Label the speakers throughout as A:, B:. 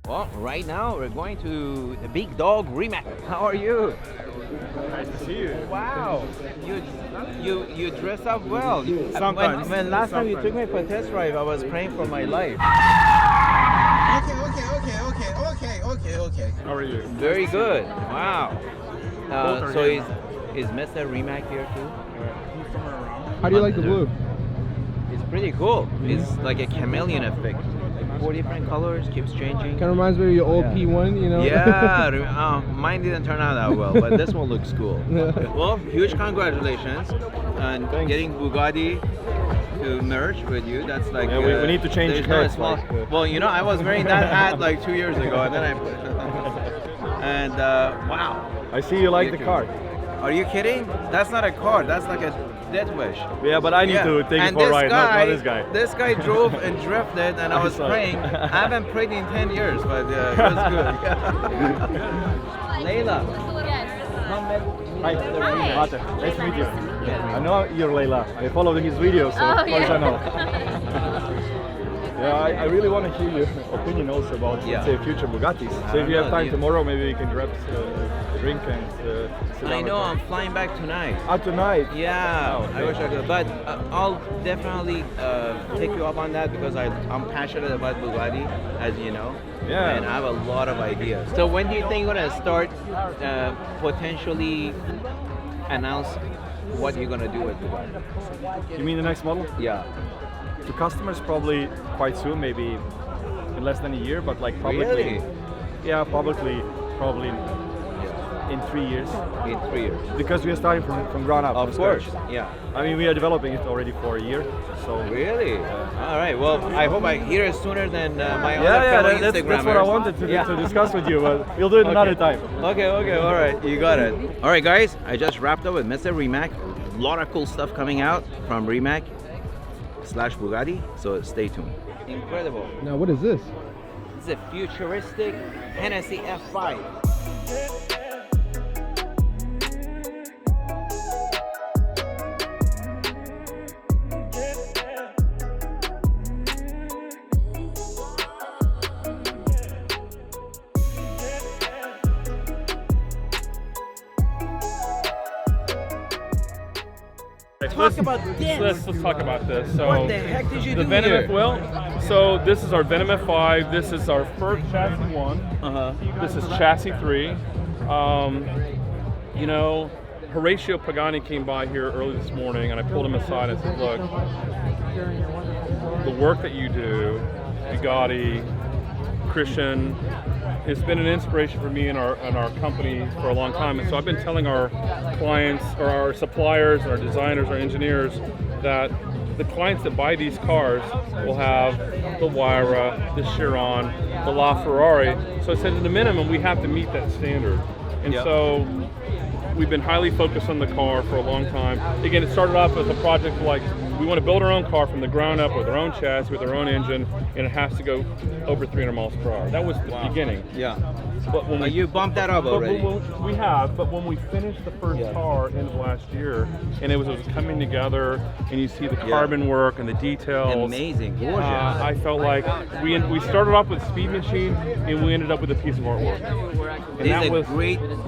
A: Well, right now we're going to the big dog Rimac. How are you?
B: Nice to see you.
A: Wow, you dress up well.
B: Sometimes.
A: When last time you took me for a test drive, I was praying for my life.
B: Okay. How are you?
A: Very good. Wow.
B: Both are
A: So
B: here
A: is Mr. Rimac here too?
B: He's somewhere around.
C: How do you like the blue?
A: It's pretty cool. It's like a chameleon effect. Like 4 different colors, keeps changing.
C: Kind of reminds me of your old
A: Yeah.
C: P1, you know?
A: Yeah, mine didn't turn out that well, but this one looks cool. Well, huge congratulations on getting Bugatti to merge with you. That's like
B: Yeah, we need to change
A: there's
B: hats,
A: no small.
B: like,
A: Well, you know, I was wearing that hat like 2 years ago, and then I put and wow.
B: I see you like the car.
A: Are you kidding? That's not a car. That's like a death wish.
B: Yeah, but I need to take it for a ride, not this guy.
A: This guy drove and drifted, and I was
B: saw it.
A: praying. I haven't prayed in 10 years, but it was good. Layla, come met
B: Hi, Mate. Nice to meet you. I know you're Leila. I follow his videos, so of course I know. Yeah, I really want to hear your opinion also about, let's say, future Bugattis. So if you have time tomorrow, maybe we can grab a drink and sit down.
A: I know, I'm flying back tonight.
B: Tonight?
A: Yeah,
B: Oh, okay.
A: I wish I could, but I'll definitely take you up on that because I'm passionate about Bugatti, as you know.
B: Yeah.
A: And I have a lot of ideas. So when do you think you're gonna start potentially announce what you're gonna do with Bugatti?
B: You mean the next model?
A: Yeah.
B: To customers probably quite soon, maybe in less than a year, but like publicly.
A: Really?
B: Yeah, publicly probably in 3 years.
A: In 3 years.
B: Because we are starting from ground up.
A: Of
B: from
A: course.
B: scratch.
A: Yeah.
B: I mean, we are developing it already for a year. So
A: Really? All right. Well, I hope I hear it sooner than my other
B: yeah,
A: fellow
B: that's what I
A: Instagrammers.
B: wanted to,
A: Yeah.
B: to discuss with you, but we'll do it another time.
A: Okay, all right, you got it. All right, guys, I just wrapped up with Mr. Rimac. A lot of cool stuff coming out from Rimac / Bugatti, so stay tuned. Incredible.
C: Now, what is this?
A: This is a futuristic Hennessy F5. Talk about this.
D: Let's talk about this. So
A: What the heck did you
D: the
A: do
D: Venom
A: here?
D: Well, so this is our Venom F5. This is our first chassis 1. This is chassis 3. You know, Horatio Pagani came by here early this morning, and I pulled him aside and said, "Look, the work that you do, Bugatti, Christian, it's been an inspiration for me and our company for a long time." And so I've been telling our clients, or our suppliers, our designers, our engineers, that the clients that buy these cars will have the Huayra, the Chiron, the LaFerrari. So I said, at the minimum, we have to meet that standard. And so we've been highly focused on the car for a long time. Again, it started off as a project like, we want to build our own car from the ground up with our own chassis, with our own engine, and it has to go over 300 miles per hour. That was the beginning.
A: Yeah.
D: But when
A: You bumped that up already.
D: we have, but when we finished the first car end of last year, and it was coming together, and you see the carbon work and the details.
A: Amazing, gorgeous.
D: I felt like we started off with Speed Machine, and we ended up with a piece of artwork. And
A: This
D: that
A: is a
D: was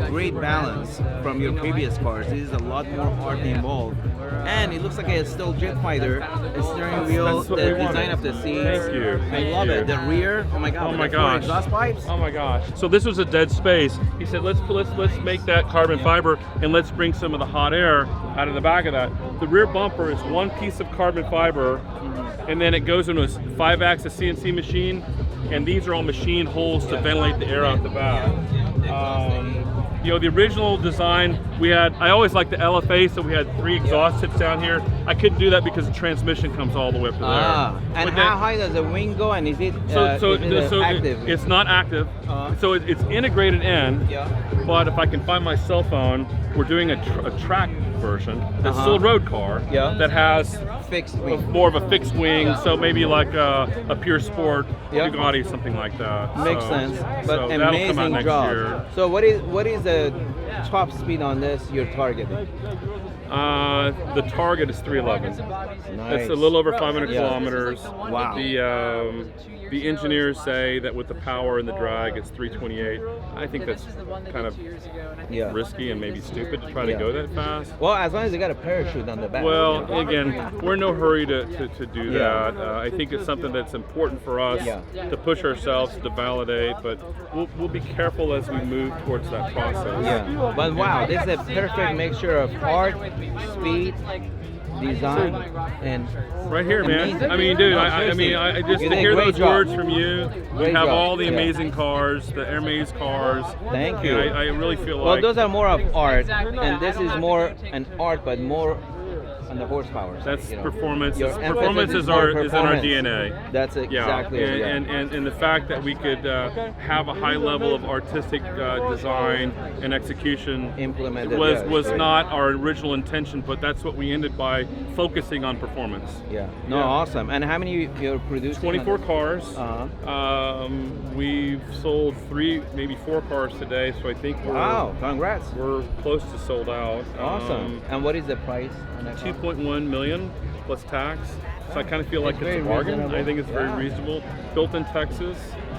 A: great balance from your previous cars. This is a lot more art involved. And it looks like a still jet fighter. The steering wheel,
D: That's what
A: the
D: we
A: design
D: wanted.
A: of the seats.
D: Thank you.
A: I love it. The rear, oh my god.
D: Oh
A: with
D: my
A: the 4
D: gosh.
A: exhaust pipes.
D: Oh my gosh. So this was a dead space. He said, let's make that carbon fiber, and let's bring some of the hot air out of the back of that. The rear bumper is one piece of carbon fiber, and then it goes into a 5-axis CNC machine, and these are all machine holes to ventilate the air out the back. You know, the original design, I always liked the LFA, so we had 3 exhaust tips down here. I couldn't do that because the transmission comes all the way up to there.
A: And
D: But
A: how high does the wing go, and is it, active?
D: It's not active. So it's integrated in, but if I can find my cell phone, we're doing a track version that's still a road car that has
A: fixed wing.
D: more of a fixed wing, so maybe like a Pure Sport Bugatti, something like that.
A: Makes sense. But
D: so that'll come out
A: amazing
D: next
A: job.
D: year.
A: So what is the top speed on this you're targeting?
D: The target is 311.
A: Nice.
D: It's a little over 500 kilometers.
A: Wow.
D: The engineers say that with the power and the drag, it's 328. I think that's kind of risky and maybe stupid to try to go that fast.
A: Well, as long as you got a parachute on the back.
D: Well, again, we're in no hurry to do that. I think it's something that's important for us to push ourselves, to validate, but we'll be careful as we move towards that process.
A: Yeah. But wow, this is a perfect mixture of art, speed, design, and
D: right here, man. I mean, dude, I just to hear those words from you. You have all the amazing cars, the Hermes cars.
A: Thank you.
D: I really feel like.
A: Well, those are more of art, and this is more an art, but more on the horsepower.
D: That's performance.
A: Your
D: Performance is in our DNA.
A: That's exactly it.
D: And the fact that we could have a high level of artistic design and execution
A: implemented
D: was not our original intention, but that's what we ended by focusing on performance.
A: Awesome. And how many you're producing?
D: 24 cars. We've sold 3, maybe 4 cars today, so I think
A: congrats.
D: We're close to sold out.
A: Awesome. And what is the price on that car?
D: 2.1 million plus tax. So I kind of feel like it's a bargain. I think it's very reasonable. Built in Texas.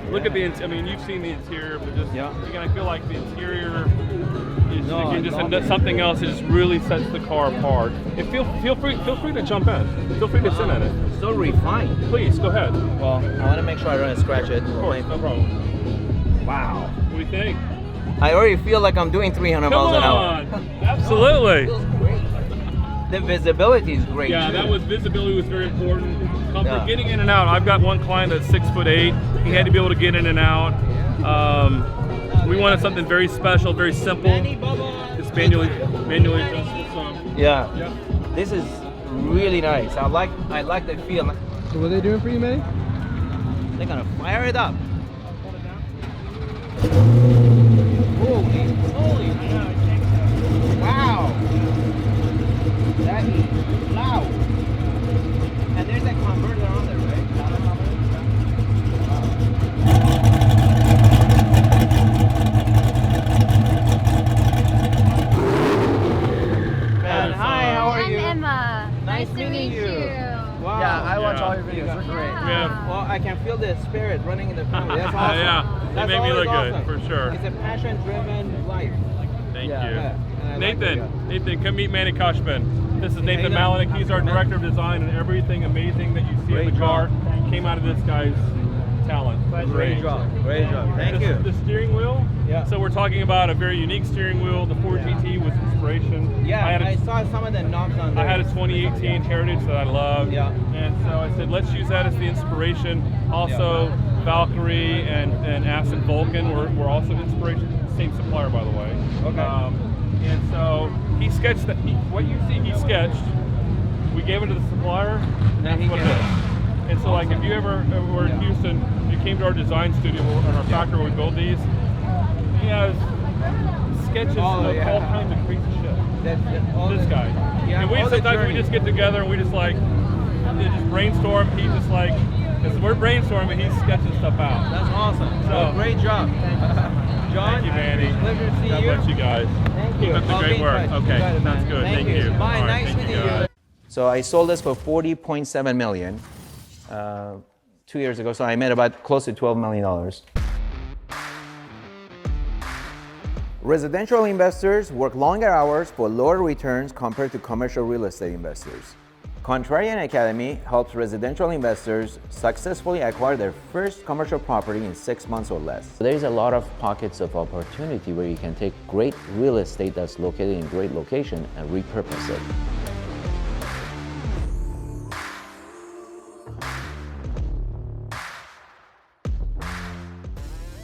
D: Look at the, I mean, you've seen the interior, but just, again, I feel like the interior is something else that just really sets the car apart. And feel free to jump in. Feel free to sit in it.
A: So refined.
D: Please, go ahead.
A: Well, I want to make sure I don't scratch it.
D: Of course, no problem.
A: Wow.
D: What do you think?
A: I already feel like I'm doing 300 miles an hour.
D: Absolutely.
A: The visibility is great.
D: Yeah,
A: too.
D: visibility was very important. Comfort, getting in and out. I've got one client that's 6'8". He had to be able to get in and out. We wanted something very special, very simple. It's manually adjustable.
A: So. This is really nice. I like the feel.
B: So what are they doing for you, Manny?
A: They're gonna fire it up. Holy! Wow! That is loud. And there's a converter on there, right? Man, hi, how are you?
C: I'm Emma.
A: Nice
C: to meet you.
A: Wow.
B: Yeah, I watch all your videos. They're great.
D: Yeah.
A: Well, I can feel the spirit running in the family. That's awesome.
D: Yeah, it made me look good, for sure.
A: It's a passion-driven life.
D: Thank you.
A: Yeah.
D: Nathan, come meet Manny Khoshbin. This is Nathan Malick. He's our director of design, and everything amazing that you see in the car came out of this guy's talent.
A: Great job. Thank you.
D: The steering wheel.
A: Yeah.
D: So we're talking about a very unique steering wheel. The Ford GT was inspiration.
A: Yeah, I saw some of the knobs on there.
D: I had a 2018 Heritage that I loved.
A: Yeah.
D: And so I said, let's use that as the inspiration. Also, Valkyrie and Acid Vulcan were also inspiration. Same supplier, by the way.
A: Okay.
D: And so he sketched that. What you see, he sketched. We gave it to the supplier. And that's what it is. And so, like, if you ever were in Houston, you came to our design studio in our factory where we build these. He has sketches of all kinds of crazy shit. This guy. Yeah, and we just get together and we just like just brainstorm. He just like, as we're brainstorming, he's sketching stuff out.
A: That's awesome. So great job. John,
D: thank you, Manny.
A: Pleasure to see you.
D: God bless you guys.
A: Thank you.
D: Keep up the great work. Okay, that's good. Thank you.
A: Bye.
D: All right,
A: Nice meeting you. So I sold this for $40.7 million 2 years ago. So I made about close to $12 million. Residential investors work longer hours for lower returns compared to commercial real estate investors. Contrarian Academy helps residential investors successfully acquire their first commercial property in 6 months or less. There's a lot of pockets of opportunity where you can take great real estate that's located in great location and repurpose it.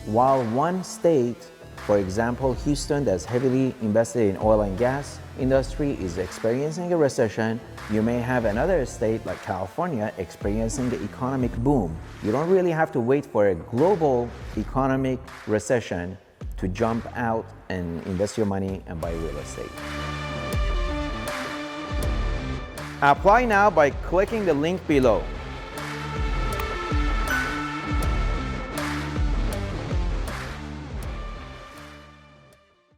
A: While one state, for example, Houston, that's heavily invested in oil and gas industry is experiencing a recession, you may have another state like California experiencing the economic boom. You don't really have to wait for a global economic recession to jump out and invest your money and buy real estate. Apply now by clicking the link below.